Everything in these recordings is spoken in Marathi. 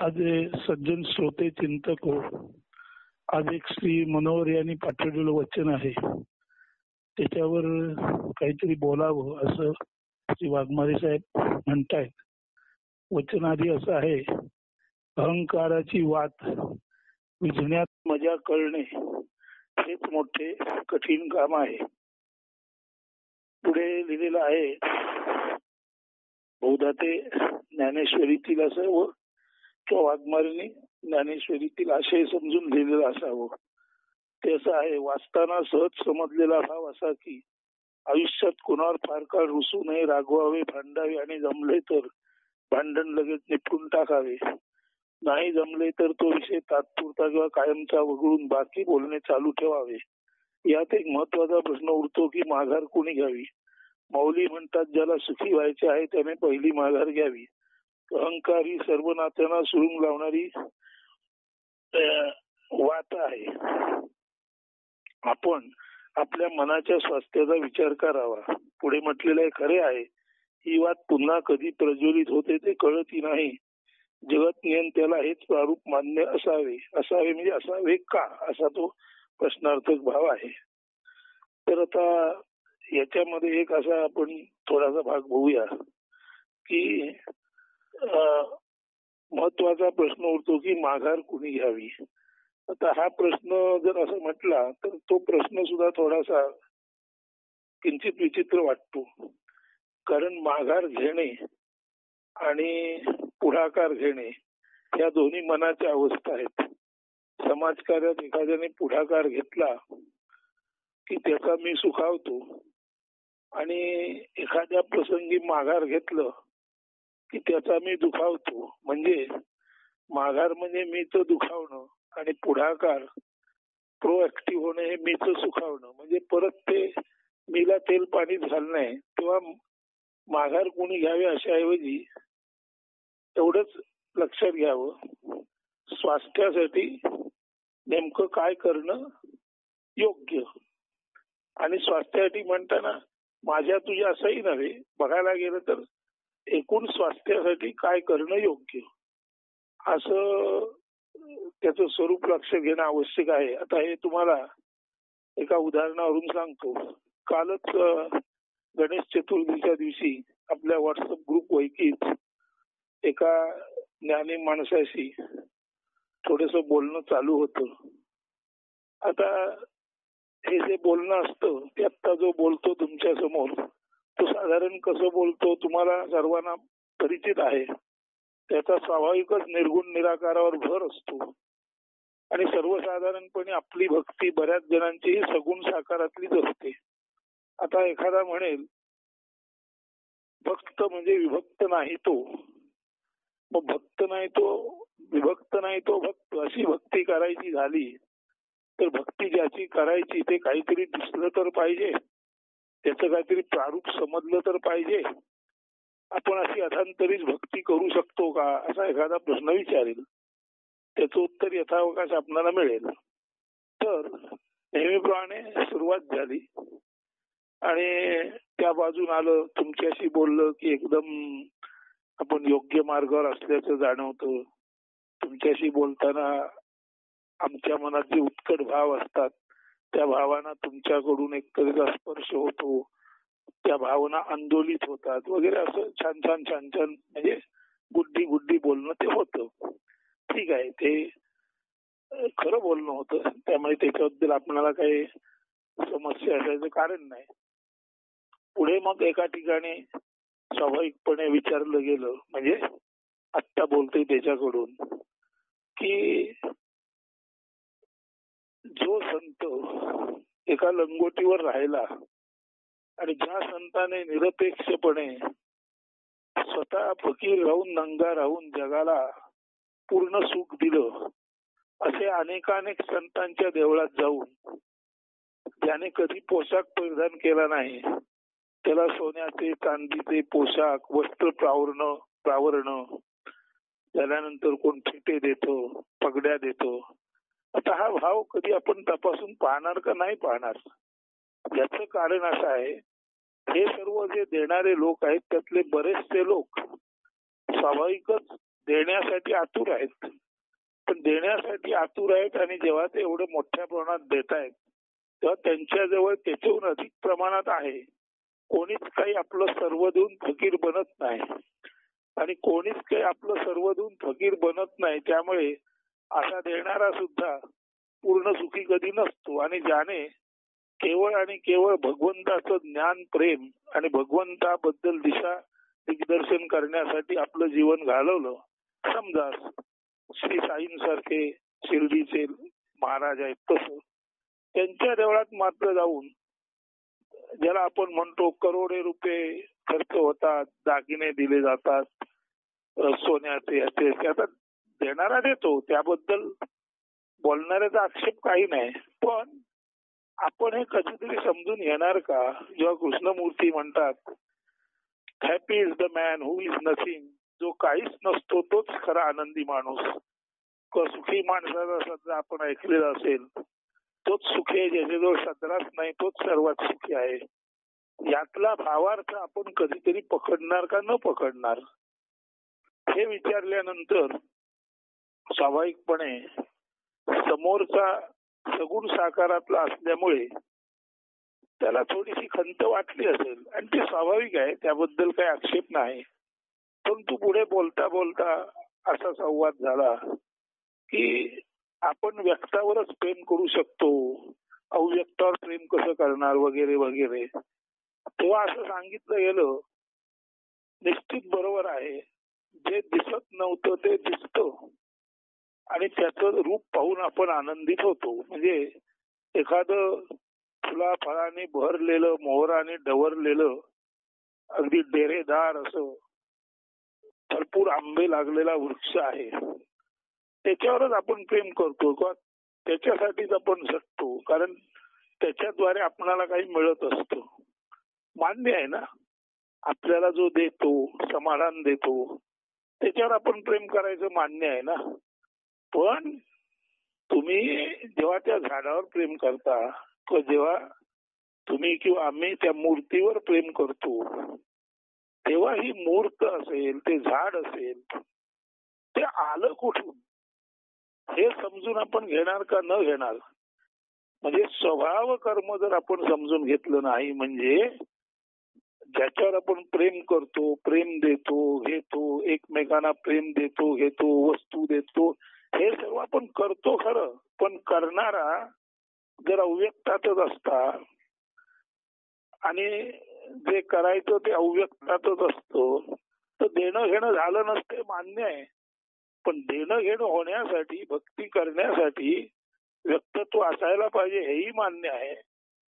आज सज्जन श्रोते चिंतक हो, आज एक श्री मनोहर यांनी पाठवलेलं वचन आहे, त्याच्यावर काहीतरी बोलावं असं श्री वाघमारे साहेब म्हणतायत. वचन आधी असं आहे, अहंकाराची वात विझण्यात मजा कळणे हेच मोठे कठीण काम आहे. पुढे लिहिलेलं आहे, बहुधा ते ज्ञानेश्वरीतील सर्व किंवा वाघमारेने ज्ञानेश्वरीतील आशय समजून लिहिलेला असावं. ते असं आहे, वाचताना सहज समजलेला भाव असा की आयुष्यात कुणावर फार काळ रुसू नये, रागवावे, भांडावे आणि जमले तर भांडण लगेच निपटून टाकावे. नाही जमले तर तो विषय तात्पुरता किंवा कायमचा वगळून बाकी बोलणे चालू ठेवावे. यात एक महत्वाचा प्रश्न उरतो की माघार कोणी घ्यावी. मौली म्हणतात, ज्याला सुखी व्हायचे आहे त्याने पहिली माघार घ्यावी. अहंकार ही सर्व नात्यांना सुरुंग लावणारी वात आहे. आपण आपल्या मनाच्या स्वास्थ्याचा विचार करावा. पुढे म्हटलेलं आहे, खरे आहे ही वात पुन्हा कधी प्रज्वलित होते ते कळतही नाही. जगत नियम त्याला हेच प्रारूप मान्य असावे. असावे म्हणजे असावे का, असा तो प्रश्नार्थक भाव आहे. तर आता याच्यामध्ये एक असा आपण थोडासा भाग बघूया की महत्वाचा प्रश्न उरतो की माघार कुणी घ्यावी. आता हा प्रश्न जर असं म्हटला तर तो प्रश्न सुद्धा थोडासा किंचित विचित्र वाटतो. कारण माघार घेणे आणि पुढाकार घेणे या दोन्ही मनाच्या अवस्था आहेत. समाजकार्यात एखाद्याने पुढाकार घेतला की त्याचा मी सुखावतो आणि एखाद्या प्रसंगी माघार घेतलं की त्याचा मी दुखावतो. म्हणजे माघार म्हणजे मीच दुखावणं आणि पुढाकार प्रोएक्टिव्ह होणं हे मीच सुखावणं. म्हणजे परत ते मीला तेल पाणी झालं नाही. तेव्हा माघार कोणी घ्यावी अशाऐवजी एवढंच लक्षात घ्यावं, स्वास्थ्यासाठी नेमकं काय करणं योग्य. आणि स्वास्थ्यासाठी म्हणताना माझ्या तुझ्या असंही नव्हे, बघायला गेलं तर एकूण स्वास्थ्यासाठी काय करणं योग्य असं त्याचं स्वरूप लक्ष घेणं आवश्यक आहे. आता हे तुम्हाला एका उदाहरणावरून सांगतो. कालच गणेश चतुर्थीच्या दिवशी आपल्या व्हॉट्सअप ग्रुप वैकीच एका ज्ञानी माणसाशी थोडस बोलणं चालू होतं. आता हे जे बोलणं असतं ते आत्ता जो बोलतो तुमच्या समोर तो साधारण कसं बोलतो तुम्हाला सर्वांना परिचित आहे. त्याचा स्वाभाविकच निर्गुण निराकारावर भर असतो आणि सर्वसाधारणपणे आपली भक्ती बऱ्याच जणांची सगुण साकारातलीच असते. आता एखादा म्हणेल भक्त म्हणजे विभक्त नाही तो, मग भक्त नाही तो विभक्त नाही तो भक्त अशी भक्ती करायची झाली तर भक्ती ज्याची करायची ते काहीतरी दिसलं तर पाहिजे, त्याचं काहीतरी प्रारूप समजलं तर पाहिजे. आपण अशी अधांतरीच भक्ती करू शकतो का असा एखादा प्रश्न विचारेल. त्याचं उत्तर यथावकाश आपल्याला मिळेल. तर नेहमीप्रमाणे सुरुवात झाली आणि त्या बाजून आलं, तुमच्याशी बोललं की एकदम आपण योग्य मार्गावर असल्याचं जाणवतं. तुमच्याशी बोलताना आमच्या मनात जे उत्कट भाव असतात त्या भावांना तुमच्याकडून एक तऱ्हेचा स्पर्श होतो, त्या भावना आंदोलित होतात वगैरे असं छान छान छान छान म्हणजे गुड्डी बोलणं ते होतं. ठीक आहे, ते खरं बोलणं होतं, त्यामुळे त्याच्याबद्दल आपल्याला काही समस्या असायचं कारण नाही. पुढे मग एका ठिकाणी स्वाभाविकपणे विचारलं गेलं, म्हणजे आत्ता बोलतोय त्याच्याकडून, की जो संत एका लंगोटीवर राहिला आणि ज्या संताने निरपेक्षपणे स्वतः फकीर राहून नंगा राहून जगाला पूर्ण सुख दिलं, असे अनेकानेक संतांच्या देवळात जाऊन ज्याने कधी पोशाख परिधान केला नाही, त्याला सोन्याचे चांदीचे पोशाख वस्त्र प्रावरण झाल्यानंतर कोण फिटे देतो, पगड्या देतो. आता हा भाव कधी आपण तपासून पाहणार का नाही पाहणार. याचं कारण असं आहे, हे सर्व जे देणारे लोक आहेत त्यातले बरेचसे लोक स्वाभाविकच देण्यासाठी आतुर आहेत, पण देण्यासाठी आतुर आहेत आणि जेव्हा ते एवढं मोठ्या प्रमाणात देत आहेत तेव्हा त्यांच्याजवळ त्याच्याहून अधिक प्रमाणात आहे. कोणीच काही आपलं सर्व देऊन फकीर बनत नाही आणि कोणीच काही आपलं सर्व देऊन फकीर बनत नाही. त्यामुळे असा देणारा सुद्धा पूर्ण सुखी कधी नसतो. आणि ज्याने केवळ आणि केवळ भगवंताचं ज्ञान, प्रेम आणि भगवंताबद्दल दिशा दिग्दर्शन करण्यासाठी आपलं जीवन घालवलं, समजा श्री साईंसारखे शिर्डीचे महाराज आहेत, तसं त्यांच्या देवळात मात्र जाऊन ज्याला आपण म्हणतो करोडे रुपये खर्च होतात, दागिने दिले जातात, सोन्याचे याचे, आता देणारा देतो, त्याबद्दल बोलणाऱ्याचा आक्षेप काही नाही. पण आपण हे कधीतरी समजून घेणार का, जेव्हा कृष्णमूर्ती म्हणतात happy is the man who is nothing, जो काहीच नसतो तोच खरा आनंदी माणूस. सुखी माणसाचा सध्या आपण ऐकलेला असेल, तोच सुखी आहे, ज्याच्याजवळ सदराच नाही तोच सर्वात सुखी आहे. यातला भावार्थ आपण कधीतरी पकडणार का न पकडणार, हे विचारल्यानंतर स्वाभाविकपणे समोरचा सगुण साकारातला असल्यामुळे त्याला थोडीशी खंत वाटली असेल आणि ते स्वाभाविक आहे, त्याबद्दल काही आक्षेप नाही. परंतु पुढे बोलता बोलता असा संवाद झाला की आपण व्यक्तावरच प्रेम करू शकतो, अव्यक्तावर प्रेम कसं करणार वगैरे वगैरे. तेव्हा असं सांगितलं गेलं, निश्चित बरोबर आहे, जे दिसत नव्हतं ते दिसतं आणि त्याचं रूप पाहून आपण आनंदित होतो. म्हणजे एखादं फुला फळाने बहरलेलं, मोहराने डवरलेलं, अगदी डेरेदार असं भरपूर आंबे लागलेला वृक्ष आहे, त्याच्यावरच आपण प्रेम करतो किंवा त्याच्यासाठीच आपण झटतो, कारण त्याच्याद्वारे आपल्याला काही मिळत असतं. मान्य आहे ना, आपल्याला जो देतो, समाधान देतो, त्याच्यावर आपण प्रेम करायचं मान्य आहे ना. पण तुम्ही जेव्हा त्या झाडावर प्रेम करता किंवा जेव्हा तुम्ही किंवा आम्ही त्या मूर्तीवर प्रेम करतो, तेव्हा ही मूर्त असेल, ते झाड असेल, ते आलं कुठून हे समजून आपण घेणार का न घेणार. म्हणजे स्वभाव कर्म जर आपण समजून घेतलं नाही, म्हणजे ज्याच्यावर आपण प्रेम करतो, प्रेम देतो घेतो, एकमेकांना प्रेम देतो घेतो, वस्तू देतो, हे सर्व आपण करतो खरं, पण करणारा जर अव्यक्तातच असता आणि जे करायचं ते अव्यक्तातच असतं, तर देणं घेणं झालं नसते, मान्य आहे. पण देणं घेणं होण्यासाठी, भक्ती करण्यासाठी व्यक्तत्व असायला पाहिजे, हेही मान्य आहे.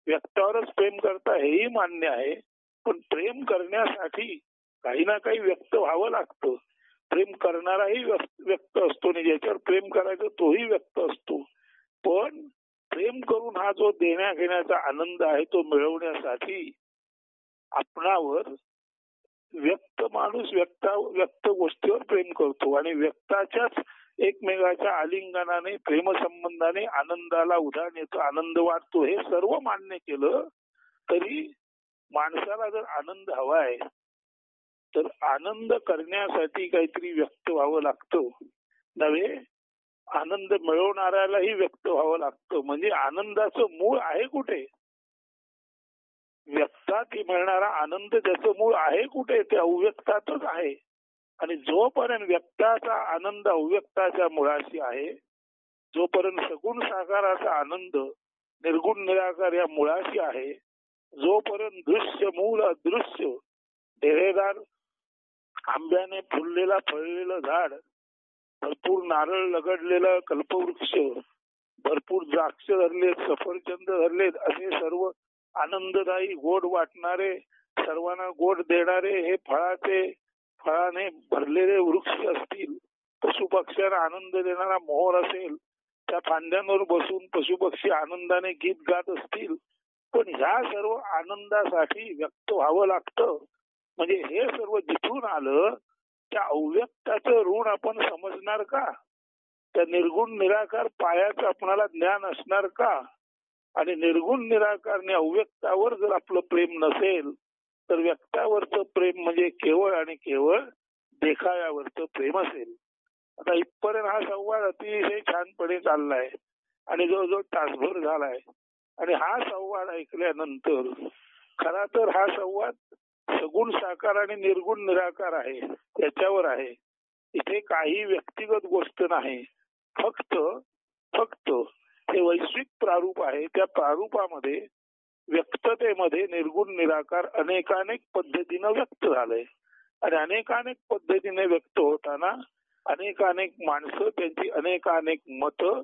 व्यक्तावरच प्रेम करता, हेही मान्य आहे. पण प्रेम करण्यासाठी काही ना काही व्यक्त व्हावं लागतं. प्रेम करणाराही व्यक्त असतो आणि ज्याच्यावर प्रेम करायचं तोही व्यक्त असतो. पण प्रेम करून हा जो देण्या घेण्याचा आनंद आहे तो मिळवण्यासाठी आपणावर व्यक्त माणूस व्यक्त गोष्टीवर प्रेम करतो आणि व्यक्ताच्याच एकमेकाच्या आलिंगनाने, प्रेमसंबंधाने आनंदाला उधाण येतो, आनंद वाटतो. हे सर्व मान्य केलं तरी माणसाला जर आनंद हवाय तर आनंद करण्यासाठी काहीतरी व्यक्त व्हावं लागतं नव्हे, आनंद मिळवणाऱ्यालाही व्यक्त व्हावं लागतं. म्हणजे आनंदाचं मूळ आहे कुठे, व्यक्तात मिळणारा आनंद त्याचं मूळ आहे कुठे, ते अव्यक्तातच आहे. आणि जोपर्यंत व्यक्ताचा आनंद अव्यक्ताच्या मुळाशी आहे, जोपर्यंत सगुण साकाराचा आनंद निर्गुण निराकार या मुळाशी आहे, जोपर्यंत दृश्य मूळ अदृश्य डेरेदार आंब्याने फुललेला फळलेलं झाड, भरपूर नारळ लगडलेला कल्पवृक्ष, भरपूर द्राक्ष धरलेत, सफरचंद धरलेत, असे सर्व आनंददायी गोड वाटणारे, सर्वांना गोड देणारे हे फळाने भरलेले वृक्ष असतील, पशुपक्ष्यांना आनंद देणारा मोहर असेल, त्या फांद्यांवर बसून पशुपक्षी आनंदाने गीत गात असतील. पण ह्या सर्व आनंदासाठी व्यक्त व्हावं लागतं. म्हणजे हे सर्व जिथून आलं त्या अव्यक्ताचं ऋण आपण समजणार का, त्या निर्गुण निराकार पायाचं आपणाला ज्ञान असणार का. आणि निर्गुण निराकारने अव्यक्तावर जर आपलं प्रेम नसेल तर व्यक्तावरचं प्रेम म्हणजे केवळ आणि केवळ देखाव्यावरचं प्रेम असेल. आता इथपर्यंत हा संवाद अतिशय छानपणे चाललाय आणि जवळजवळ तासभर झालाय. आणि हा संवाद ऐकल्यानंतर खरा तर हा संवाद सगुण साकार आणि निर्गुण निराकार आहे, त्याच्यावर आहे. इथे काही व्यक्तिगत गोष्ट नाही, फक्त फक्त हे वैश्विक प्रारूप आहे. त्या प्रारूपामध्ये व्यक्ततेमध्ये निर्गुण निराकार अनेकानेक पद्धतीनं व्यक्त झालंय. आणि अनेकानेक पद्धतीने व्यक्त होताना अनेकानेक माणसं, त्यांची अनेकानेक मतं,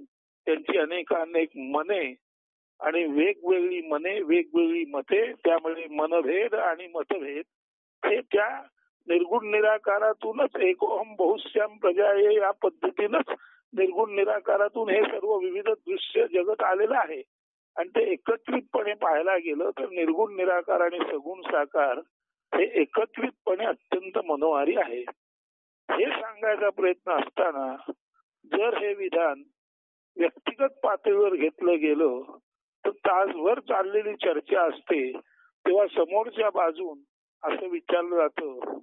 त्यांची अनेकानेक मने आणि वेगवेगळी मने, वेगवेगळी मते, त्यामुळे मनभेद आणि मतभेद हे त्या निर्गुण निराकारातूनच एकोहम बहुश्याम प्रजाये या पद्धतीनंच निर्गुण निराकारातून हे सर्व विविध दृश्य जगत आलेलं आहे. आणि ते एकत्रितपणे पाहायला गेलं तर निर्गुण निराकार आणि सगुण साकार हे एकत्रितपणे अत्यंत मनोहारी आहे. हे सांगायचा प्रयत्न असताना जर हे विधान व्यक्तिगत पातळीवर घेतलं गेलं तर तासभर चाललेली चर्चा असते तेव्हा समोरच्या बाजून असं विचारलं जातं,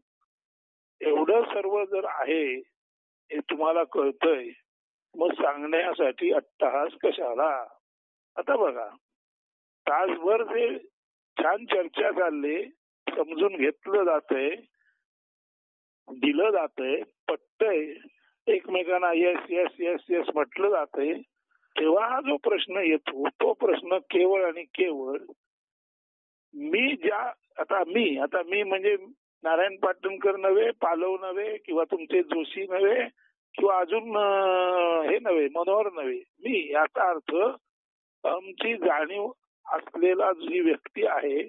एवढं सर्व जर आहे हे तुम्हाला कळतंय, मग सांगण्यासाठी अट्टहास कशाला? आता बघा, तासभर जे छान चर्चा चालली, समजून घेतलं जातंय, दिलं जातंय, पटतंय, एकमेकांना येस येस येस येस म्हटलं जातंय, तेव्हा हा जो प्रश्न येतो तो प्रश्न केवळ आणि केवळ आता मी म्हणजे नारायण पाटणकर नव्हे, पालव नव्हे, किंवा तुमचे जोशी नव्हे, किंवा अजून हे नव्हे, मनोहर नव्हे, मी याचा अर्थ आमची जाणीव असलेला जी व्यक्ती आहे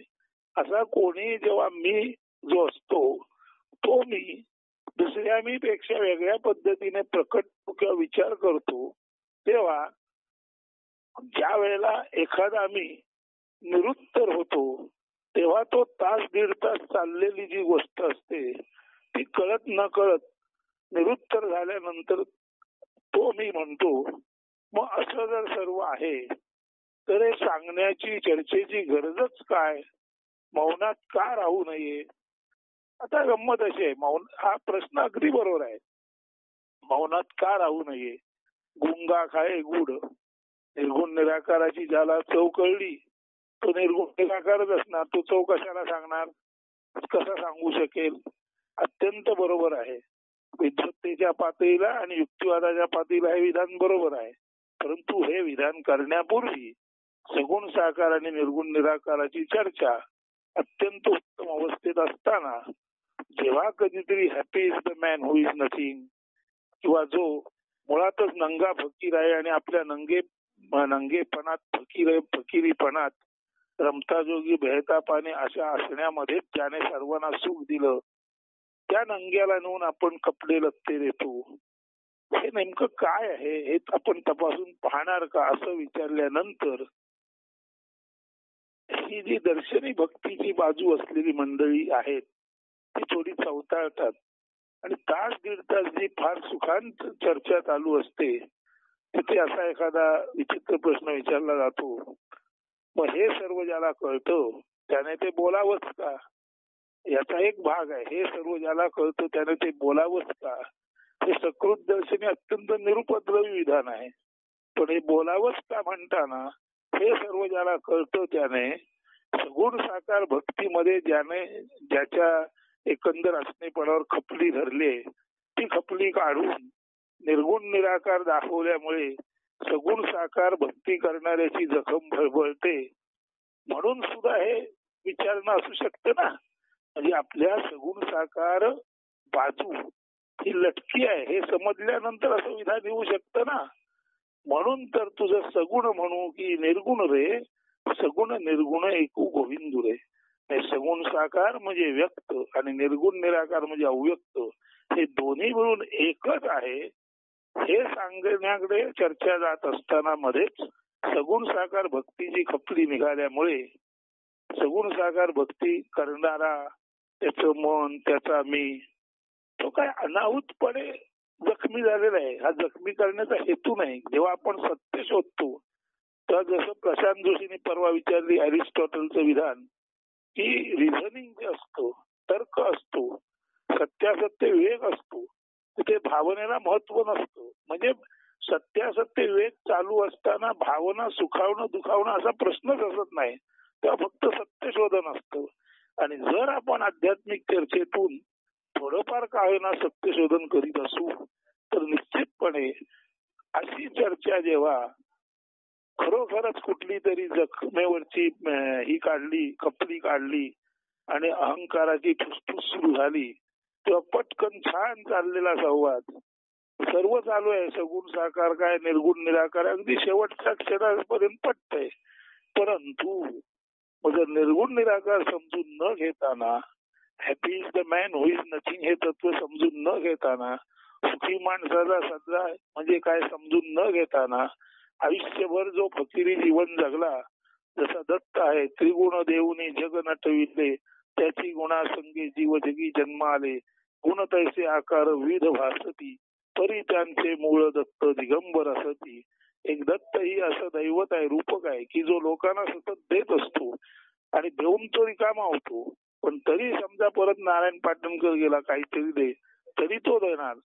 असा कोणी जेव्हा मी जो असतो तो मी दुसऱ्या मी पेक्षा वेगळ्या पद्धतीने प्रकट किंवा विचार करतो, तेव्हा ज्या वेळेला एखादा मी निरुत्तर होतो तेव्हा तो तास दीड तास चाललेली जी गोष्ट असते ती कळत न कळत निरुत्तर झाल्यानंतर तो मी म्हणतो. मग असं जर सर्व आहे तर हे सांगण्याची चर्चेची गरजच काय? मौनात का राहू नये? आता गंमत अशी आहे, मौन हा प्रश्न अगदी बरोबर आहे. मौनात का राहू नये? गुंगा खाय गुड, निर्गुण निराकाराची ज्याला चव कळली तो निर्गुण निराकारच असणार, तो चव कशाला सांगणार, कसा सांगू शकेल? अत्यंत बरोबर आहे. विद्वत्तेच्या पातळीला आणि युक्तिवादाच्या पातळीला हे विधान बरोबर आहे. परंतु हे विधान करण्यापूर्वी सगुण साकार आणि निर्गुण निराकाराची चर्चा अत्यंत उत्तम अवस्थेत असताना जेव्हा कधीतरी happy is the man who is nothing, किंवा जो मुळातच नंगा फकीर आहे आणि आपल्या नंगेपणात फकिरीपणात रमता जोगी बहता पाने अशा असण्यामध्ये त्याने सर्वांना सुख दिलं, त्या नंग्याला नेऊन आपण कपडे लत्ते देतो. हे नेमकं काय आहे हे आपण तपासून पाहणार का असं विचारल्यानंतर ही जी दर्शनी भक्तीची बाजू असलेली मंडळी आहेत ती थोडी चवताळतात. आणि तास दीड तास जी फार सुखांत चर्चा चालू असते तिथे असा एखादा विचित्र प्रश्न विचारला जातो, मग हे सर्व ज्याला कळतं त्याने ते बोलावंच का? याचा एक भाग आहे. हे सर्व ज्याला कळतं त्याने ते बोलावंच का? हे सकृत दर्शनी अत्यंत निरुपद्रवी विधान आहे. पण हे बोलावंच का म्हणताना हे सर्व ज्याला कळतं त्याने सगुण साकार भक्तीमध्ये ज्याच्या एकंदर असणेपणावर खपली धरले ती खपली काढून निर्गुण निराकार दाखवल्यामुळे सगुण साकार भक्ती करणाऱ्याची जखम भळबळते, म्हणून सुद्धा हे विचारणं असू शकतं ना. म्हणजे आपल्या सगुण साकार बाजू ही लटकी आहे हे समजल्यानंतर असं विधान येऊ शकतं ना. म्हणून तर तुझं सगुण म्हणू की निर्गुण रे, सगुण निर्गुण एकू गोविंदू रे. सगुण साकार म्हणजे व्यक्त आणि निर्गुण निराकार म्हणजे अव्यक्त, हे दोन्ही मिळून एकच आहे हे सांगण्याकडे चर्चा जात असताना मध्येच सगुण साकार भक्तीची खपली निघाल्यामुळे सगुण साकार भक्ती करणारा त्याचं मन त्याचा मी तो काय अनाहूतपणे जखमी झालेला आहे. हा जखमी करण्याचा हेतू नाही. जेव्हा आपण सत्य शोधतो तर जसं प्रशांत जोशीने परवा विचारली अरिस्टॉटलचं विधान की रिझनिंग जे असतो, तर्क असतो, सत्यासत्य विवेक असतो, तिथे भावनेला महत्व नसतं. म्हणजे सत्यासत्य विवेक चालू असताना भावना सुखावणं दुखावणं असा प्रश्नच असत नाही. तेव्हा फक्त सत्य शोधन असतं. आणि जर आपण आध्यात्मिक चर्चेतून थोडंफार का होईना सत्य शोधन करीत असू तर निश्चितपणे अशी चर्चा जेव्हा खरोखरच कुठली तरी जखमेवरची ही काढली, कपली काढली आणि अहंकाराची ठुसठुस सुरू झाली तेव्हा पटकन छान चाललेला संवाद सर्व चालू आहे. सगुण साकार काय, निर्गुण निराकार, अगदी शेवटच्या क्षणापर्यंत पटतंय. परंतु जर निर्गुण निराकार समजून न घेताना, happy is the man who is nothing हे तत्व समजून न घेताना, सुखी माणसाचा सल्ला म्हणजे काय समजून न घेताना आयुष्यभर जो फकिरी जीवन जगला, जसा दत्त आहे त्रिगुण देऊनी जग नटविले, त्याची गुणासंगे जीव जगी जन्म आले, गुण तैसे आकार विविध भासती, तरी त्यांचे मूळ दत्त दिगंबर असती. एक दत्त ही असं दैवत आहे, रूपक आहे की जो लोकांना सतत देत असतो आणि देऊन तो रिकामा होतो. पण तरी समजा परत नारायण पाटणकर गेला काहीतरी दे तरी तो देणार.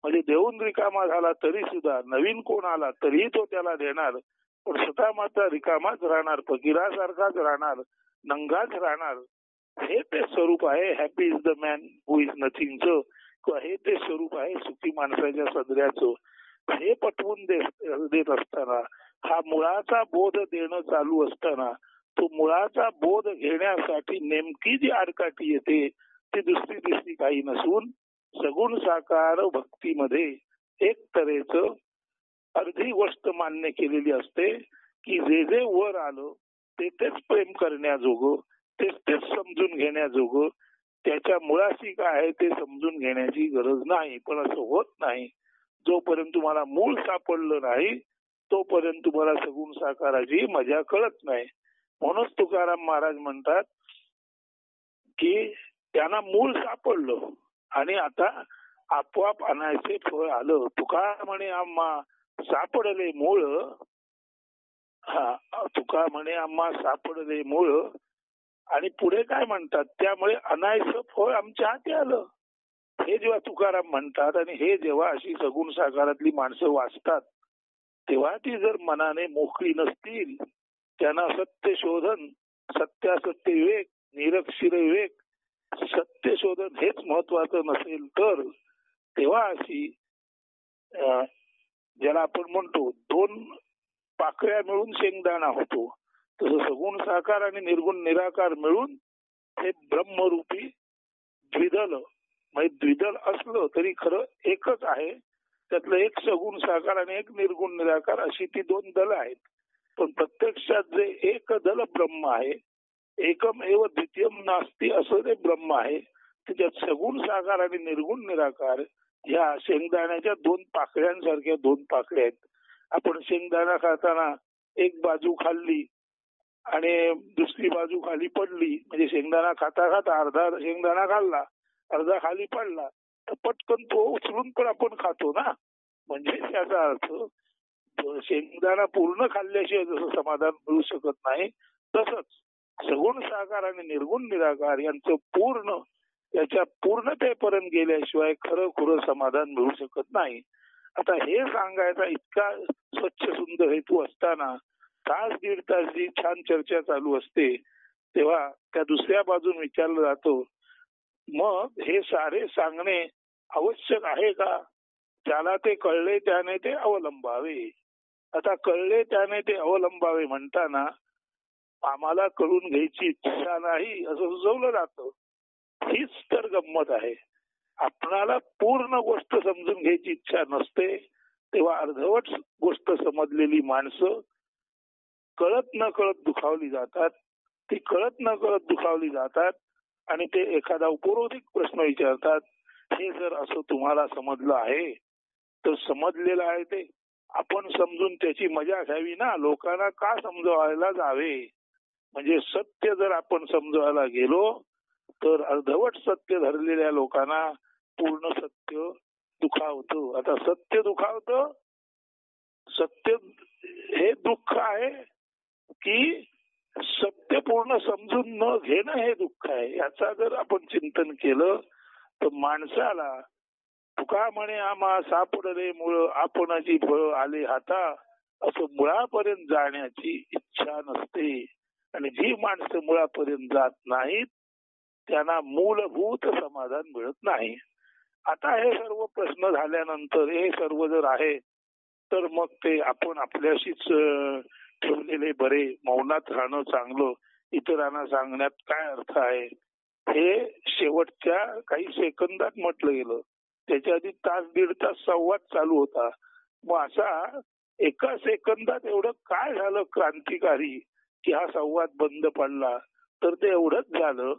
म्हणजे देऊन रिकामा झाला तरी सुद्धा नवीन कोण आला तरीही तो त्याला देणार. पण स्वतः मात्र रिकामाच राहणार, फकीरासारखाच राहणार, नंगाच राहणार. हे ते स्वरूप आहे happy is the man who is नथिंगचं, किंवा हे ते स्वरूप आहे सुखी माणसाच्या सदऱ्याचं. हे पटवून देत असताना, हा मुळाचा बोध देणं चालू असताना, तो मुळाचा बोध घेण्यासाठी नेमकी जी आडकाठी येते ती दुसरी तिसरी काही नसून सगुण साकार भक्तीमध्ये एक तऱ्हेच अर्धी गोष्ट मान्य केलेली असते की जे जे वर आलं ते तेच प्रेम करण्याजोगं, तेच तेच समजून घेण्याजोगं, त्याच्या मुळाशी काय आहे ते समजून घेण्याची गरज नाही. पण असं होत नाही. जोपर्यंत तुम्हाला मूळ सापडलं नाही तोपर्यंत तुम्हाला सगुण साकाराची मजा कळत नाही. म्हणूनच तुकाराम महाराज म्हणतात की त्यांना मूळ सापडलं आणि आता आपोआप अनायसे फळ आलं. तुका म्हणे आम्हा सापडले मूळ, तुका म्हणे आम्हा सापडले मूळ, आणि पुढे काय म्हणतात, त्यामुळे अनायस फळ आमच्या हाती आलं. हे जेव्हा तुकाराम म्हणतात आणि हे जेव्हा अशी सगुण साकारातली माणसं वाचतात तेव्हा ती जर मनाने मोकळी नसतील, त्यांना सत्य शोधन, सत्यासत्य विवेक, निरक्षर विवेक, सत्य शोधन हेच महत्वाचं नसेल तर तेव्हा अशी ज्याला आपण म्हणतो दोन पाकळ्या मिळून शेंगदाणा होतो, तसं सगुण साकार आणि निर्गुण निराकार मिळून हे ब्रह्मरूपी द्विदल, म्हणजे द्विदल असलं तरी खरं एकच आहे. त्यातलं एक सगुण साकार आणि एक निर्गुण निराकार अशी ती दोन दल आहेत. पण प्रत्यक्षात जे एक दल ब्रह्म आहे, एकम एव द्वितीयम नास्ती असं ते ब्रह्म आहे. त्याच्यात सगुण साकार आणि निर्गुण निराकार ह्या शेंगदाण्याच्या दोन पाकळ्यांसारख्या दोन पाकळ्या आहेत. आपण शेंगदाणा खाताना एक बाजू खाल्ली आणि दुसरी बाजू खाली पडली, म्हणजे शेंगदाणा खाता खाता अर्धा शेंगदाणा खाल्ला, अर्धा खाली पडला, तर पटकन तो उचलून पण आपण खातो ना. म्हणजे त्याचा अर्थ शेंगदाणा पूर्ण खाल्ल्याशिवाय जसं समाधान मिळू शकत नाही, तसंच सगुण साकार आणि निर्गुण निराकार यांचं पूर्ण त्याच्या पूर्णतेपर्यंत गेल्याशिवाय खरं खुरं समाधान मिळू शकत नाही. आता हे सांगायचा इतका स्वच्छ सुंदर हेतू असताना तास दीड तास जी छान चर्चा चालू असते तेव्हा त्या दुसऱ्या बाजून विचारलं जातं, मग हे सारे सांगणे आवश्यक आहे का? ज्याला ते कळले त्याने ते अवलंबावे. आता कळले त्याने ते अवलंबावे म्हणताना आम्हाला कळून घ्यायची इच्छा नाही असं सुचवलं जातं. हीच तर गंमत आहे. आपणाला पूर्ण गोष्ट समजून घ्यायची इच्छा नसते तेव्हा अर्धवट गोष्ट समजलेली माणसं कळत न कळत दुखावली जातात. ती कळत न कळत दुखावली जातात आणि ते एखादा उपरोधिक प्रश्न विचारतात, हे जर असं तुम्हाला समजलं आहे तर समजलेलं आहे ते आपण समजून त्याची मजा घ्यावी ना, लोकांना का समजवायला जावे? म्हणजे सत्य जर आपण समजवायला गेलो तर अर्धवट सत्य धरलेल्या लोकांना पूर्ण सत्य दुखावतं. आता सत्य दुखावतं, सत्य हे दुःख आहे की सत्य पूर्ण समजून न घेणं हे दुःख आहे? याचा जर आपण चिंतन केलं तर माणसाला तुका म्हणे आम्हा सापडले मुळ आपणाची फळ आले हाता, असं मुळापर्यंत जाण्याची इच्छा नसते. आणि जी माणसं मुळापर्यंत जात नाहीत त्यांना मूलभूत समाधान मिळत नाही. आता हे सर्व प्रश्न झाल्यानंतर हे सर्व जर आहे तर मग ते आपण आपल्याशीच ठेवलेले बरे, मौनात राहणं चांगलं, इतरांना सांगण्यात काय अर्थ आहे, हे शेवटच्या काही सेकंदात म्हटलं गेलं. त्याच्या आधी तास दीड तास संवाद चालू होता. मग असा एका सेकंदात एवढं काय झालं क्रांतिकारी की हा संवाद बंद पडला? तर ते एवढंच झालं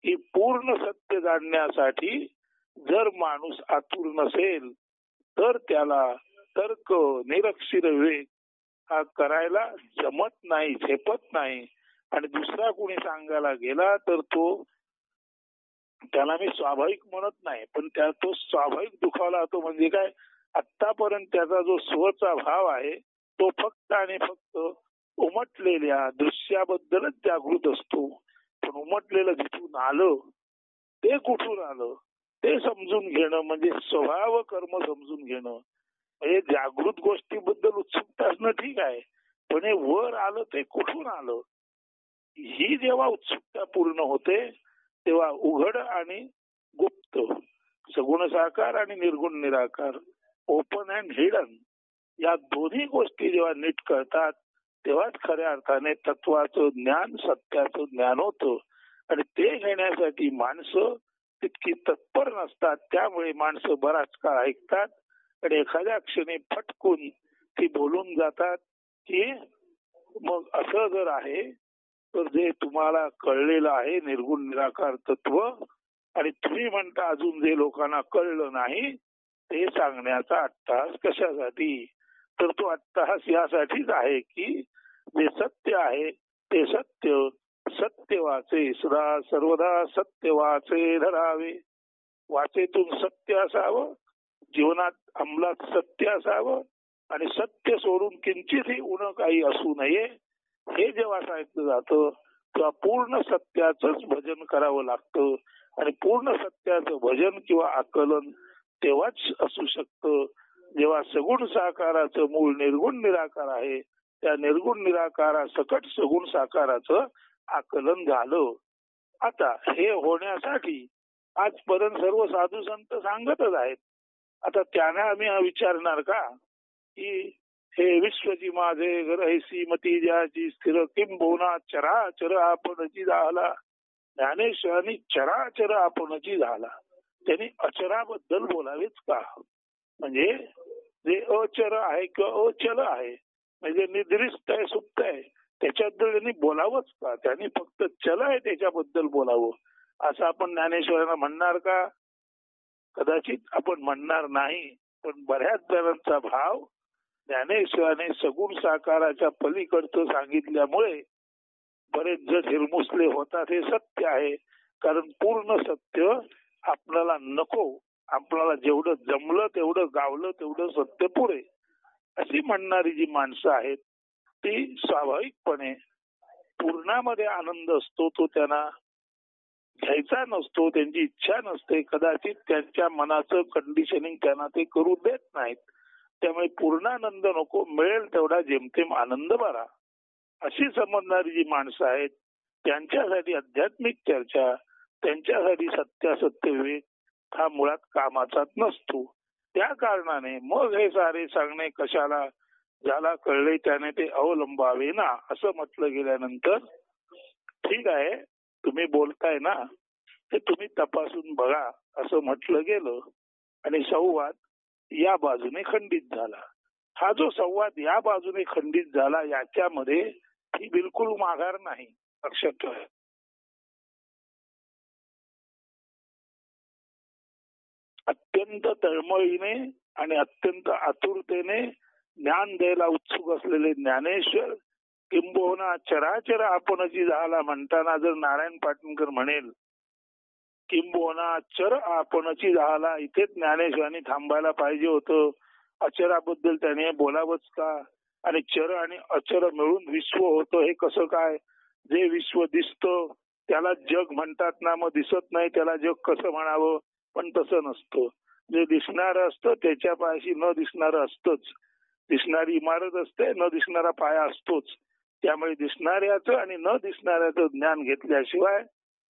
की पूर्ण सत्य जाणण्यासाठी जर माणूस आतुर नसेल तर त्याला तर्क निरक्षर विवेक हा करायला जमत नाही, झेपत नाही. आणि दुसरा कोणी सांगायला गेला तर त्याला मी स्वाभाविक म्हणत नाही, पण तो स्वाभाविक दुखावला होतो. म्हणजे काय, आतापर्यंत त्याचा जो स्वचा भाव आहे तो फक्त आणि फक्त उमटलेल्या दृश्याबद्दलच जागृत असतो. पण उमटलेलं जिथून आलं ते कुठून आलं ते समजून घेणं म्हणजे स्वभाव कर्म समजून घेणं. म्हणजे जागृत गोष्टीबद्दल उत्सुकता असणं ठीक आहे, पण हे वर आलं ते कुठून आलं, ही जेव्हा उत्सुकता पूर्ण होते तेव्हा उघड आणि गुप्त, सगुण साकार आणि निर्गुण निराकार, ओपन अँड हिडन, या दोन्ही गोष्टी जेव्हा नीट कळतात तेव्हाच खऱ्या अर्थाने तत्वाचं ज्ञान, सत्याचं ज्ञान होतं. आणि ते घेण्यासाठी माणसं तितकी तत्पर नसतात. त्यामुळे माणसं बराच काळ ऐकतात आणि एखाद्या क्षणी फटकून ती बोलून जातात की मग असं जर आहे तर जे तुम्हाला कळलेलं आहे निर्गुण निराकार तत्व, आणि तुम्ही म्हणता अजून जे लोकांना कळलं नाही ते सांगण्याचा अट्टहास कशासाठी? तर तो अट्टहास यासाठीच आहे की जे सत्य आहे ते सत्य सत्य वाचे, सदा सर्वदा सत्य वाचे धरावे. वाचेतून सत्य असावं, जीवनात अंमलात सत्य असावं, आणि सत्य सोडून किंचितही उणं काही असू नये. हे जेव्हा सांगितलं जातं तेव्हा पूर्ण सत्याचंच भजन करावं लागतं. आणि पूर्ण सत्याचं भजन किंवा आकलन तेव्हाच असू शकतं जेव्हा सगुण साकाराचं मूळ निर्गुण निराकार आहे, त्या निर्गुण निराकारा सकट सगुण साकाराचं आकलन झालं. आता हे होण्यासाठी आजपर्यंत सर्व साधू संत सांगतच आहेत. आता त्यांना आम्ही विचारणार का की हे विश्वची माझे घरैसी मती ज्याची स्थिर किंबहुना चराचर आपणची झाला. ज्ञानेश्वरांनी चराचर आपणची झाला, त्यांनी अचराबद्दल बोलावेच का? म्हणजे जे अचर आहे किंवा अचल आहे, म्हणजे निद्रिस्त आहे, सुप्त आहे, त्याच्याबद्दल त्यांनी बोलावंच का? त्यांनी फक्त चल आहे त्याच्याबद्दल बोलावं असं आपण ज्ञानेश्वरांना म्हणणार का? कदाचित आपण म्हणणार नाही. पण बऱ्याच जणांचा भाव ज्ञानेश्वराने सगुण साकाराच्या पलीकडचं सांगितल्यामुळे बरेच जण हिरमुसले होतात. हे सत्य आहे, कारण पूर्ण सत्य आपल्याला नको, आपल्याला जेवढं जमलं तेवढं गावलं तेवढं सत्य पुरे, अशी म्हणणारी जी माणसं आहेत ती स्वाभाविकपणे पूर्णामध्ये आनंद असतो तो त्यांना घ्यायचा नसतो, त्यांची इच्छा नसते, कदाचित त्यांच्या मनाचं कंडिशनिंग त्यांना ते करू देत नाहीत. त्यामुळे पूर्णानंद नको, मिळेल तेवढा जेमतेम आनंद बरा, अशी समजणारी जी माणसं आहेत त्यांच्यासाठी आध्यात्मिक चर्चा, त्यांच्यासाठी सत्यासत्य विवेक हा मुळात कामाचाच नसतो. त्या कारणाने मग हे सारे सांगणे कशाला, ज्याला कळले त्याने ते अवलंबावे ना, असं म्हटलं गेल्यानंतर ठीक आहे तुम्ही बोलताय ना ते तुम्ही तपासून बघा असं म्हटलं गेलं. आणि संवाद या बाजूने खंडित झाला. हा जो संवाद या बाजूने खंडित झाला याच्यामध्ये ही बिलकुल माघार नाही, लक्षात ठेवा. अत्यंत तळमळीने आणि अत्यंत आतुरतेने ज्ञान द्यायला उत्सुक असलेले ज्ञानेश्वर किंबहुना चराचर आपणची झाला म्हणताना जर नारायण पाटणकर म्हणेल किंबहुना चर आपणची झाला, इथेच ज्ञानेश्वरांनी थांबायला पाहिजे होतं. अचराबद्दल त्याने बोलावंच का? आणि चर आणि अचर मिळून विश्व होतं हे कसं काय? जे विश्व दिसतं त्याला जग म्हणतात ना, मग दिसत नाही त्याला जग कसं म्हणावं? पण तसं नसतं. जे दिसणारं असतं त्याच्या पायाशी न दिसणारं असतंच. दिसणारी इमारत असते, न दिसणारा पाया असतोच. त्यामुळे दिसणाऱ्याचं आणि न दिसणाऱ्याचं ज्ञान घेतल्याशिवाय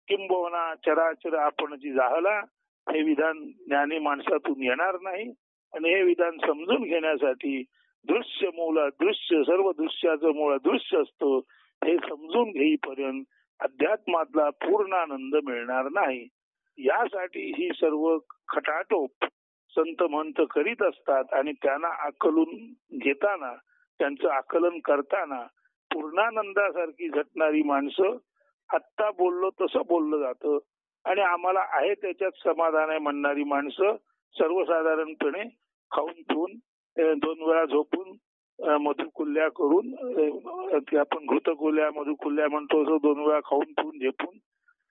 किंबहुना चराचर आपणची जाहला हे विधान ज्ञानी माणसातून येणार नाही. आणि हे विधान समजून घेण्यासाठी दृश्य मूल दृश्य, सर्व दृश्याचं मूळ दृश्य असतं हे समजून घेईपर्यंत अध्यात्मातला पूर्ण आनंद मिळणार नाही. यासाठी ही सर्व खटाटोप संत महंत करीत असतात आणि त्यांना आकलून घेताना, त्यांचं आकलन करताना पूर्णानंदासारखी झटणारी माणसं आत्ता बोललो तसं बोललं जातं आणि आम्हाला आहे त्याच्यात समाधान आहे म्हणणारी माणसं सर्वसाधारणपणे खाऊन पिऊन 2 वेळा झोपून मधुकुल्या करून ते आपण घृतकुल्या मधुकुल्या म्हणतो, 2 वेळा खाऊन पिऊन झेपून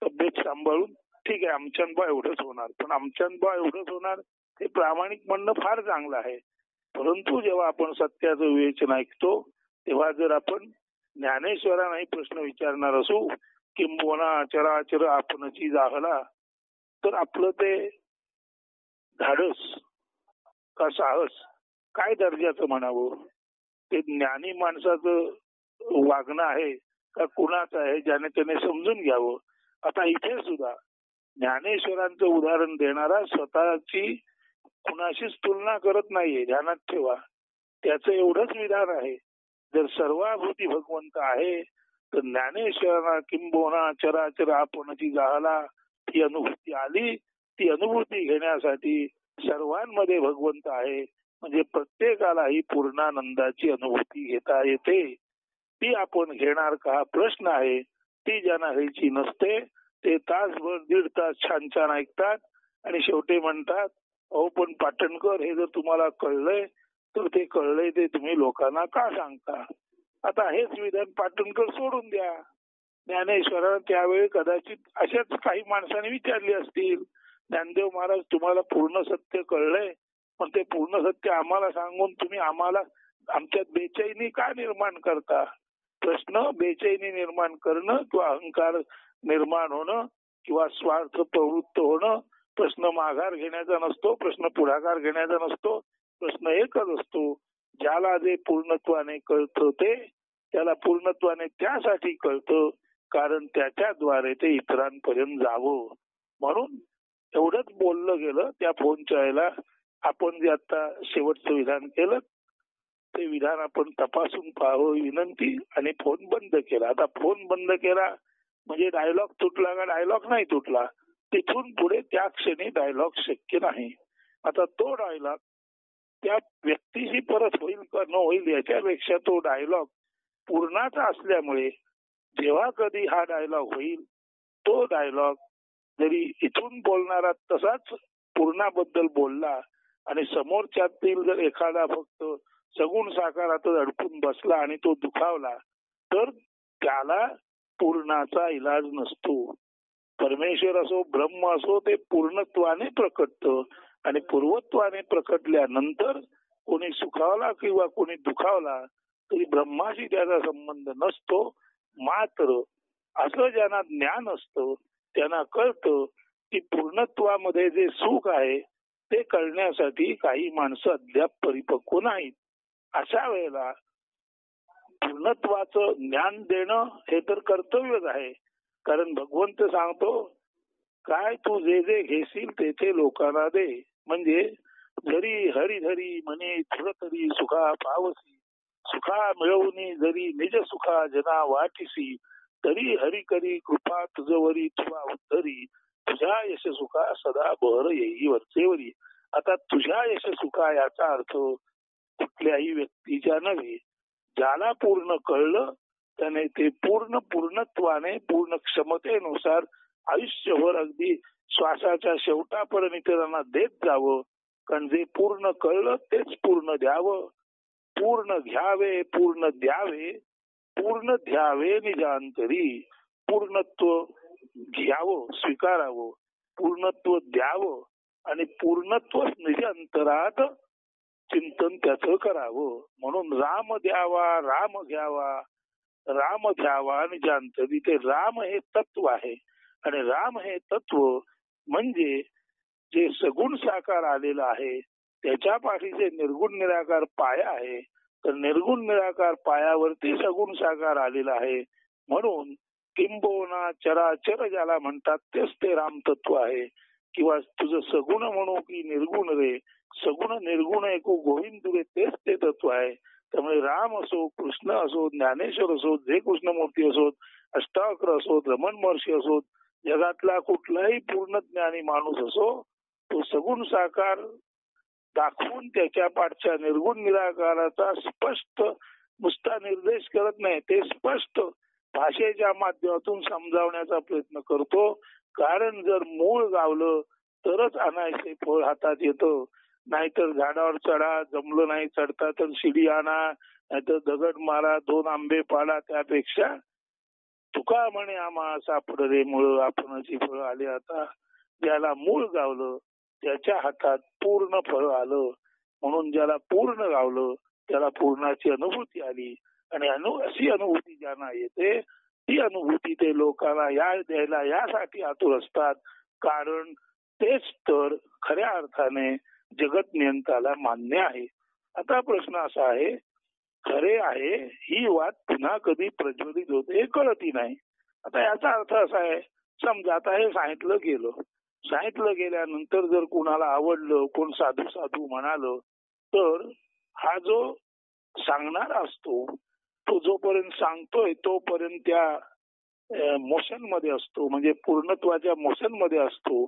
तब्येत सांभाळून ठीक आहे आमच्यानबा एवढंच होणार. पण आमच्यानबा एवढंच होणार हे प्रामाणिक म्हणणं फार चांगलं आहे. परंतु जेव्हा आपण सत्याचं विवेचन ऐकतो तेव्हा जर आपण ज्ञानेश्वरांनाही प्रश्न विचारणार असू किंबहुना चराचर आपणची जाहला, तर आपलं ते धाडस का साहस काय दर्जाचं म्हणावं? ते ज्ञानी माणसाचं वागणं आहे का कुणाचं आहे ज्याने त्याने समजून घ्यावं. आता इथे सुद्धा ज्ञानेश्वरांचं उदाहरण देणारा स्वतःची कुणाशीच तुलना करत नाहीये, ध्यानात ठेवा. त्याचं एवढंच विधान आहे, जर सर्वाभूती भगवंत आहे तर ज्ञानेश्वरांना किंबहुना चराचर आपणची जाहला ती अनुभूती आली. ती अनुभूती घेण्यासाठी सर्वांमध्ये भगवंत आहे म्हणजे प्रत्येकाला ही पूर्णानंदाची अनुभूती घेता येते. ती आपण घेणार का हा प्रश्न आहे. ती ज्यांना घ्यायची नसते ते तासभर 1.5 तास छान छान ऐकतात आणि शेवटी म्हणतात अहो पण पाटणकर हे जर तुम्हाला कळलंय तर ते कळलंय ते तुम्ही लोकांना का सांगता. आता हेच विधान पाटणकर सोडून द्या. ज्ञानेश्वरांना त्यावेळी कदाचित अशाच काही माणसांनी विचारली असतील, ज्ञानदेव महाराज तुम्हाला पूर्ण सत्य कळलंय पण ते पूर्ण सत्य आम्हाला सांगून तुम्ही आम्हाला आमच्यात बेचैनी का निर्माण करता. प्रश्न बेचैनी निर्माण करणं किंवा अहंकार निर्माण होणं किंवा स्वार्थ प्रवृत्त होणं, प्रश्न माघार घेण्याचा नसतो, प्रश्न पुढाकार घेण्याचा नसतो. प्रश्न एकच असतो, ज्याला जे पूर्णत्वाने कळतं ते त्याला पूर्णत्वाने त्यासाठी कळतं कारण त्याच्याद्वारे ते इतरांपर्यंत जावं. म्हणून एवढंच बोललं गेलं. त्या फोनच्या वेळेला आपण जे आता शेवटचं विधान केलं ते विधान आपण तपासून पाहावं विनंती आणि फोन बंद केला. आता फोन बंद केला म्हणजे डायलॉग तुटला का डायलॉग नाही तुटला, तिथून पुढे त्या क्षणी डायलॉग शक्य नाही. आता तो डायलॉग त्या व्यक्तीशी परत होईल का न होईल याच्यापेक्षा तो डायलॉग पूर्णाचा असल्यामुळे जेव्हा कधी हा डायलॉग होईल तो डायलॉग जरी इथून बोलणारा तसाच पूर्णाबद्दल बोलला आणि समोरच्यातील जर एखादा फक्त सगुण साकारातच अडकून बसला आणि तो दुखावला तर त्याला पूर्णाचा इलाज नसतो. परमेश्वर असो ब्रह्म असो ते पूर्णत्वाने प्रकटतं आणि पूर्वत्वाने प्रकटल्यानंतर कोणी सुखावला किंवा कोणी दुखावला तरी ब्रह्माशी त्याचा संबंध नसतो. मात्र असं ज्यांना ज्ञान असतं त्यांना कळतं की पूर्णत्वामध्ये जे सुख आहे ते कळण्यासाठी काही माणसं अद्याप परिपक्व नाहीत. अशा वेळेला पूर्णत्वाचं ज्ञान देणं हे तर कर्तव्यच आहे. कारण भगवंत सांगतो काय तू जे जे घेशील तेथे लोकांना दे. म्हणजे जरी हरिधरी म्हणे थोडं तरी सुखा पावसी, सुखा मिळवणी जरी निज सुखा जना वाटिसी, तरी हरी करी कृपा तुझवरी तुवा उद्धरी, तुझ्या यश सुखा सदा बहर येई वरचेवरी. आता तुझ्या यश सुखा याचा अर्थ कुठल्याही व्यक्तीच्या नव्हे, ज्याला पूर्ण कळलं त्याने ते पूर्णत्वाने पूर्ण क्षमतेनुसार आयुष्यभर अगदी श्वासाच्या शेवटापर्यंत इतरांना देत जावं. कारण जे पूर्ण कळलं तेच पूर्ण द्यावं. पूर्ण घ्यावे पूर्ण द्यावे, पूर्ण द्यावे निजांतरी. पूर्णत्व घ्यावं स्वीकारावं, पूर्णत्व द्यावं आणि पूर्णत्व निजांतरात चिंतन त्याचं करावं. म्हणून राम द्यावा राम घ्यावा, राम घ्यावा आणि जांतरी. ते राम हे तत्व आहे आणि राम हे तत्व म्हणजे जे सगुण साकार आलेलं आहे त्याच्या पाठीचे निर्गुण निराकार पाया आहे. तर निर्गुण निराकार पायावरती सगुण साकार आलेला आहे. म्हणून किंबहुना चराचर ज्याला म्हणतात तेच ते राम तत्व आहे. किंवा तुझं सगुण म्हणू की निर्गुण रे, सगुण निर्गुण एको गोविंद रे, तेच ते तत्व आहे. त्यामुळे राम असो, कृष्ण असो, ज्ञानेश्वर असो, जे कृष्णमूर्ती असोत, अष्टावक्र असोत, रमण महर्षी असोत, जगातला कुठलाही पूर्ण ज्ञानी माणूस असो, तो सगुण साकार दाखवून त्याच्या पाठच्या निर्गुण निराकाराचा स्पष्ट नुसता निर्देश करत नाही, ते स्पष्ट भाषेच्या माध्यमातून समजावण्याचा प्रयत्न करतो. कारण जर मूळ गावलं तरच अनायसे फळ हातात येतं. नाहीतर झाडावर चढा, जमलं नाही चढता तर शिडी आणा, नाहीतर दगड मारा, 2 आंबे पाडा. त्यापेक्षा तुका म्हणे आम्हा सापड रे मुळ, आपणाची फळ आले आता. ज्याला मूळ गावलं त्याच्या हातात पूर्ण फळ आलं. म्हणून ज्याला पूर्ण गावलं त्याला पूर्णाची अनुभूती आली. आणि अशी अनुभूती ज्यांना येते ती अनुभूती ते लोकांना द्यायला यासाठी आतुर असतात. कारण तेच तर खऱ्या अर्थाने जगत नियंत्याला मान्य आहे. आता प्रश्न असा आहे, खरे आहे ही वाद पुन्हा कधी प्रज्वलित होते हे कळतही नाही. आता याचा अर्थ असा आहे, समजा आता हे सांगितलं गेल्यानंतर जर कुणाला आवडलं, कोण साधू साधू म्हणालं, तर हा जो सांगणारा असतो तो जोपर्यंत सांगतोय तोपर्यंत त्या मोशन मध्ये असतो, म्हणजे पूर्णत्वाच्या मोशन मध्ये असतो,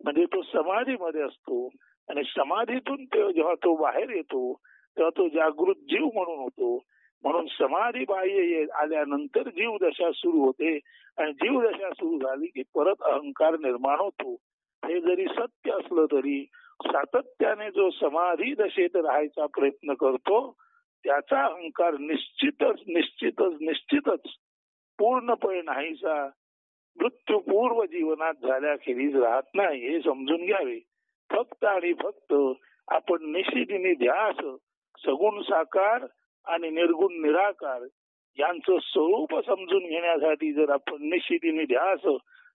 म्हणजे तो समाधीमध्ये असतो. आणि समाधीतून जेव्हा तो बाहेर येतो तेव्हा तो जागृत जीव म्हणून होतो. म्हणून समाधी बाह्य आल्यानंतर जीवदशा सुरू होते. आणि जीवदशा सुरू झाली की परत अहंकार निर्माण होतो. हे जरी सत्य असलं तरी सातत्याने जो समाधी दशेत राहायचा प्रयत्न करतो त्याचा अहंकार निश्चितच निश्चितच निश्चितच पूर्णपणे नाहीसा मृत्यूपूर्व जीवनात झाल्याखेरीज राहत नाही, हे समजून घ्यावे. फक्त आणि फक्त आपण निशिदिनी ध्यास सगुण साकार आणि निर्गुण निराकार यांचं स्वरूप समजून घेण्यासाठी जर आपण निशिदिनी ध्यास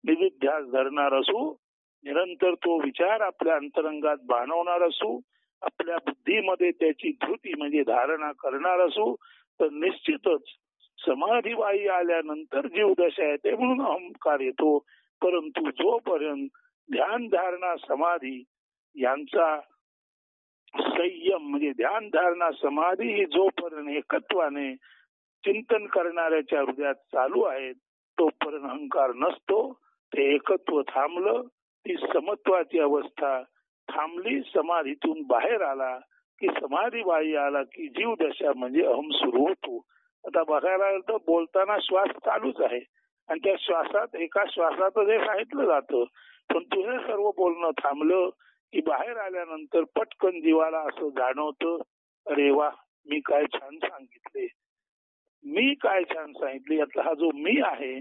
निविध्यास धरणार असू, निरंतर तो विचार आपल्या अंतरंगात बाणवणार असू, आपल्या बुद्धीमध्ये त्याची धृती म्हणजे धारणा करणार असू, तर निश्चितच समाधीबाई आल्यानंतर जीवदशा येते म्हणून अहंकार येतो. परंतु जोपर्यंत ध्यान धारणा समाधी यांचा संयम म्हणजे ध्यान धारणा समाधी ही जोपर्यंत एकत्वाने चिंतन करणाऱ्याच्या हृदयात चालू आहेत तोपर्यंत अहंकार नसतो. ते एकत्व थांबलं, ती समत्वाची अवस्था थांबली, समाधीतून बाहेर आला की समाधी बाह्य आला की जीवदशा म्हणजे अहम सुरू होतो. आता बघायला गेलं तर बोलताना श्वास चालूच आहे आणि त्या श्वासात एका श्वासातच हे सांगितलं जातं. पण तुझे सर्व बोलणं थांबलं की बाहेर आल्यानंतर पटकन जीवाला असं जाणवतं, अरे वा मी काय छान सांगितले, मी काय छान सांगितले. यातला हा जो मी आहे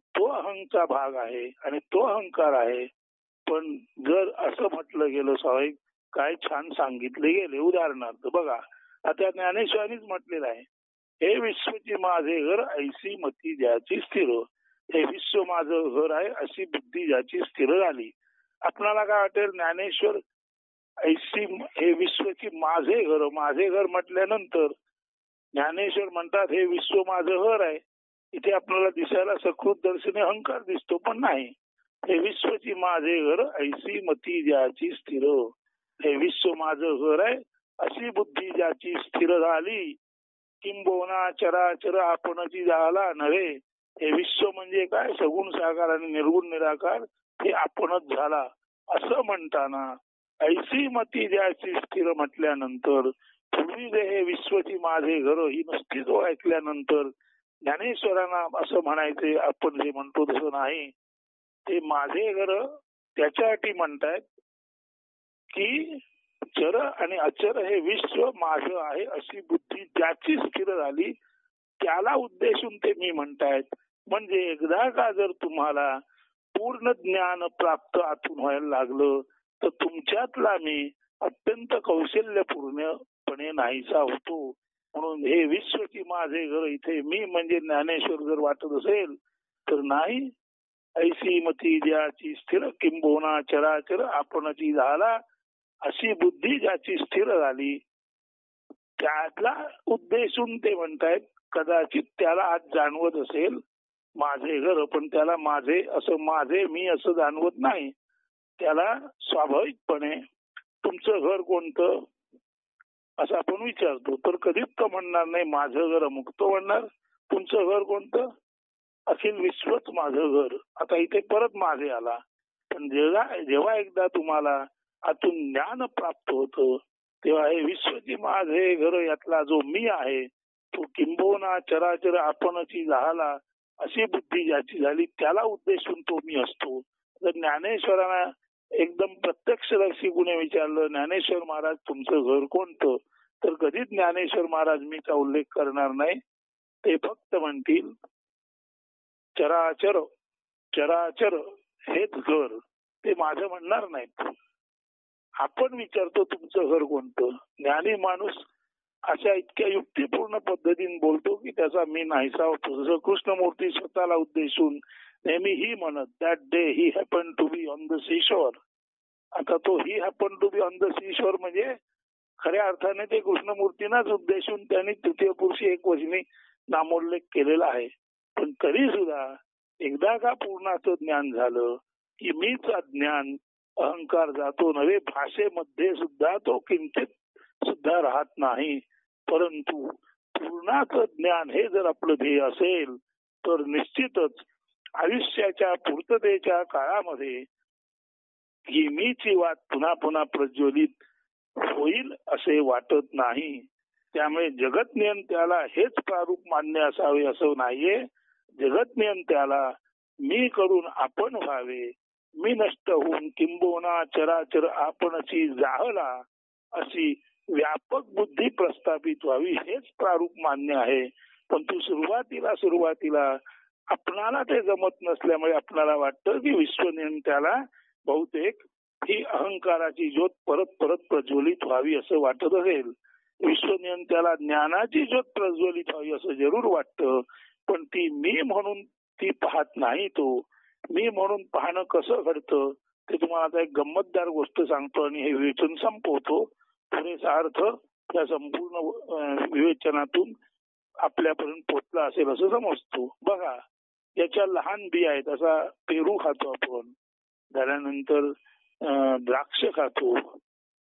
तो अहंचा भाग आहे आणि तो अहंकार आहे. पण जर असं म्हटलं गेलं स्वाभाविक काय छान सांगितले गेले, उदाहरणार्थ बघा आता ज्ञानेश्वरांनीच म्हटलेलं आहे, हे विश्वची माझे घर ऐसी मती ज्याची स्थिर, हे विश्व माझं घर आहे अशी बुद्धी ज्याची स्थिर झाली. आपणाला काय वाटेल, ज्ञानेश्वर ऐसी हे विश्वची माझे घर म्हटल्यानंतर ज्ञानेश्वर म्हणतात हे विश्व माझं घर आहे. इथे आपल्याला दिसायला सकृत दर्शनी अहंकार दिसतो, पण नाही. हे विश्वची माझे घर ऐसी मती ज्याची स्थिर, हे विश्व माझं घर आहे अशी बुद्धी ज्याची स्थिर झाली, किंबहुना चराचर आपणची झाला नव्हे. हे विश्व म्हणजे काय, सगुण साकार आणि निर्गुण निराकार हे आपणच झाला असं म्हणताना ऐसी मती ज्याची स्थिर म्हटल्यानंतर पूर्वी जे हे विश्वची माझे घर ही नुसतीच ऐकल्यानंतर ज्ञानेश्वरांना असं म्हणायचे, आपण जे म्हणतो तसं नाही. ते माझे घर त्याच्यासाठी म्हणतायत की चर आणि अचर हे विश्व माझं आहे अशी बुद्धी ज्याची स्थिर झाली त्याला उद्देशून ते मी म्हणतायत. म्हणजे एकदा का जर तुम्हाला पूर्ण ज्ञान प्राप्त आतून व्हायला लागलं तर तुमच्यातला मी अत्यंत कौशल्यपूर्णपणे नाहीसा होतो. म्हणून हे विश्वची माझे घर इथे मी म्हणजे ज्ञानेश्वर जर वाटत असेल तर नाही, ऐसी मती ज्याची स्थिर किंबोना चराचर आपणची झाला अशी बुद्धी ज्याची स्थिर झाली त्याला उद्देशून ते म्हणतायत कदाचित त्याला आज जाणवत असेल माझे घर, पण त्याला माझे असं माझे मी असं जाणवत नाही. त्याला स्वाभाविकपणे तुमचं घर कोणतं असं आपण विचारतो तर कधीच तो म्हणणार नाही माझं घर अमुक, तो म्हणणार तुमचं घर कोणतं, अखिल विश्वच माझं घर. आता इथे परत माझे आला, पण जेव्हा एकदा तुम्हाला आतून ज्ञान प्राप्त होतं तेव्हा हे विश्वची माझे घर यातला जो मी आहे तो किंबोना चराचर आपणची झाला अशी बुद्धी ज्याची झाली त्याला उद्देशून तो मी असतो. जर ज्ञानेश्वरांना एकदम प्रत्यक्षदर्शी गुणे विचारलं ज्ञानेश्वर महाराज तुमचं घर कोणतं, तर कधीच ज्ञानेश्वर महाराज मीचा उल्लेख करणार नाही. ते फक्त म्हणतील चराचर चराचर हेच घर, ते माझं म्हणणार नाहीत. आपण विचारतो तुमचं घर कोणतं. ज्ञानी माणूस अशा इतक्या युक्तिपूर्ण पद्धतीने बोलतो की त्याचा मी नाहीसा होतो. जसं कृष्णमूर्ती स्वतःला उद्देशून नेहमी ही म्हणत that day he happen to be on the seashore. आता तो he happen to be on the seashore म्हणजे खऱ्या अर्थाने ते कृष्णमूर्तींनाच उद्देशून त्यांनी तृतीय पुरुषी एक वचनी नामोल्लेख केलेला आहे. पण तरी सुद्धा एकदा का पूर्णाचं ज्ञान झालं की मीच अज्ञान अहंकार जातो नव्हे. भाषेमध्ये सुद्धा तो किंचित सुद्धा राहत नाही. परंतु पूर्णाचं ज्ञान हे जर आपलं ध्येय असेल तर निश्चितच आयुष्याच्या पूर्ततेच्या काळामध्ये ही मीची वाट पुन्हा पुन्हा प्रज्वलित होईल असे वाटत नाही. त्यामुळे जगत नियंत्याला हेच प्रारूप मान्य असावे असं नाहीये. जगत नियंत्याला मी करून आपण व्हावे, मी नष्ट होऊन किंबोना चराचर आपणची जाहला अशी व्यापक बुद्धी प्रस्थापित व्हावी हेच प्रारूप मान्य आहे. पण तू सुरुवातीला आपणाला ते जमत नसल्यामुळे आपल्याला वाटतं की विश्वनियंत्याला बहुतेक ही अहंकाराची ज्योत परत परत प्रज्वलित व्हावी असं वाटत असेल. विश्वनियंत्याला ज्ञानाची ज्योत प्रज्वलित व्हावी असं जरूर वाटतं, पण ती मी म्हणून ती पाहत नाही. तो मी म्हणून पाहणं कसं घडतं ते तुम्हाला आता एक गंमतदार गोष्ट सांगतो आणि हे विवेचन संपवतो. पुरेसा अर्थ या संपूर्ण विवेचनातून आपल्यापर्यंत पोहोचला असेल असं समजतो. बघा याच्या लहान बिया आहेत. असा पेरू खातो आपण, झाल्यानंतर द्राक्ष खातो.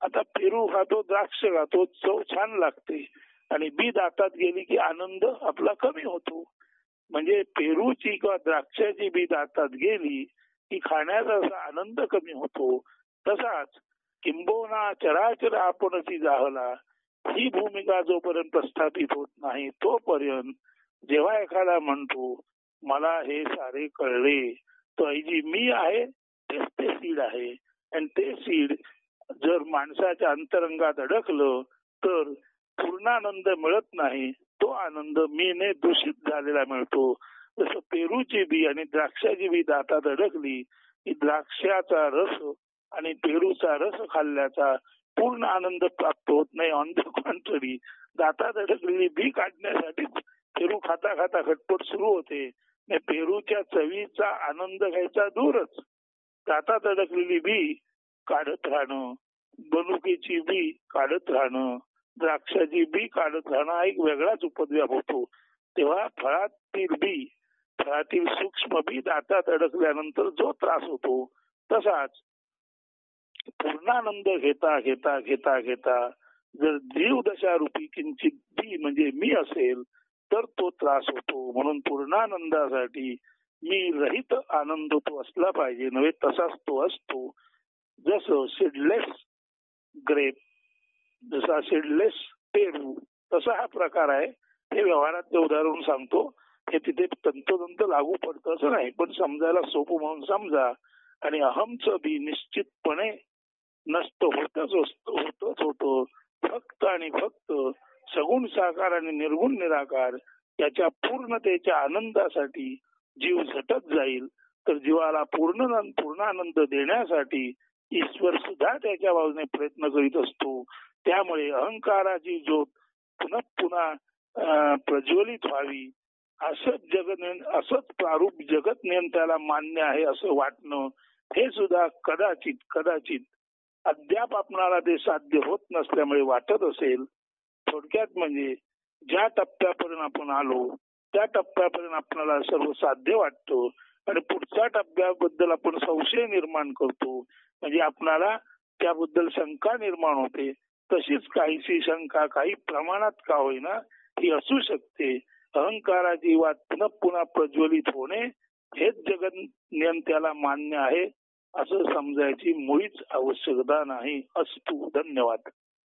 आता पेरू खातो, द्राक्ष खातो, चव छान लागते आणि बी दातात गेली की आनंद आपला कमी होतो. म्हणजे पेरूची किंवा द्राक्षाची बी दातात गेली की खाण्याचा असा आनंद कमी होतो. तसाच किंबोना चराचर आपणची जाहला ही भूमिका जोपर्यंत प्रस्थापित होत नाही तोपर्यंत जेव्हा एखादा म्हणतो मला हे सारे कळले, तो जी मी आहे तेच ते सीड आहे. आणि ते सीड जर माणसाच्या अंतरंगात अडकलं तर पूर्णानंद मिळत नाही. तो आनंद मीने दूषित झालेला मिळतो. जसं पेरूची बी आणि द्राक्षाची बी दातात अडकली की द्राक्षाचा रस आणि पेरूचा रस खाल्ल्याचा पूर्ण आनंद प्राप्त होत नाही. ऑन द कॉन्ट्ररी दातात अडकलेली बी काढण्यासाठी पेरू खाता खाता खटपट सुरू होते. पेरूच्या चवीचा आनंद घ्यायचा दूरच, दातात अडकलेली बी काढत राहणं, बनुकीची बी काढत राहणं, द्राक्षाची बी काढत राहणं हा एक वेगळाच उपद्व्याप होतो. तेव्हा फळातील सूक्ष्म बी दातात अडकल्यानंतर जो त्रास होतो तसाच पूर्णानंद घेता घेता घेता घेता जर जीव दशा रूपी किंचित बी म्हणजे मी असेल तर तो त्रास होतो. म्हणून पूर्णानंदासाठी मी रहित आनंद तो असला पाहिजे नव्हे, तसाच तो असतो. जसं सीडलेस ग्रेप, जसा सीडलेस पेरू, तसा हा प्रकार आहे. हे व्यवहारात उदाहरण सांगतो. हे तिथे तंतोतंत लागू पडतं असं नाही, पण समजायला सोपं म्हणून समजा. आणि अहमचं बी निश्चितपणे नष्ट होतच होतो. फक्त आणि फक्त सगुण साकार आणि निर्गुण निराकार याच्या पूर्णतेच्या आनंदासाठी जीव झटत जाईल. तर जीवाला पूर्णानंद देण्यासाठी ईश्वर सुद्धा त्याच्या बाजूने प्रयत्न करीत असतो. त्यामुळे अहंकाराची ज्योत पुन्हा पुन्हा प्रज्वलित व्हावी असंच प्रारूप जगत नियंत्याला मान्य आहे असं वाटणं हे सुद्धा कदाचित कदाचित अद्याप आपणाला ते साध्य होत नसल्यामुळे वाटत असेल. थोडक्यात म्हणजे ज्या टप्प्यापर्यंत आपण आलो त्या टप्प्यापर्यंत आपल्याला सर्व साध्य वाटतं आणि पुढच्या टप्प्याबद्दल आपण संशय निर्माण करतो. म्हणजे आपणाला त्याबद्दल शंका निर्माण होते. तशीच काहीशी शंका काही प्रमाणात का होईना ही असू शकते. अहंकाराची वाट पुन्हा पुन्हा प्रज्वलित होणे हेच जगत नियंत्याला मान्य आहे असं समजायची मुळीच आवश्यकता नाही. अस्तु. धन्यवाद.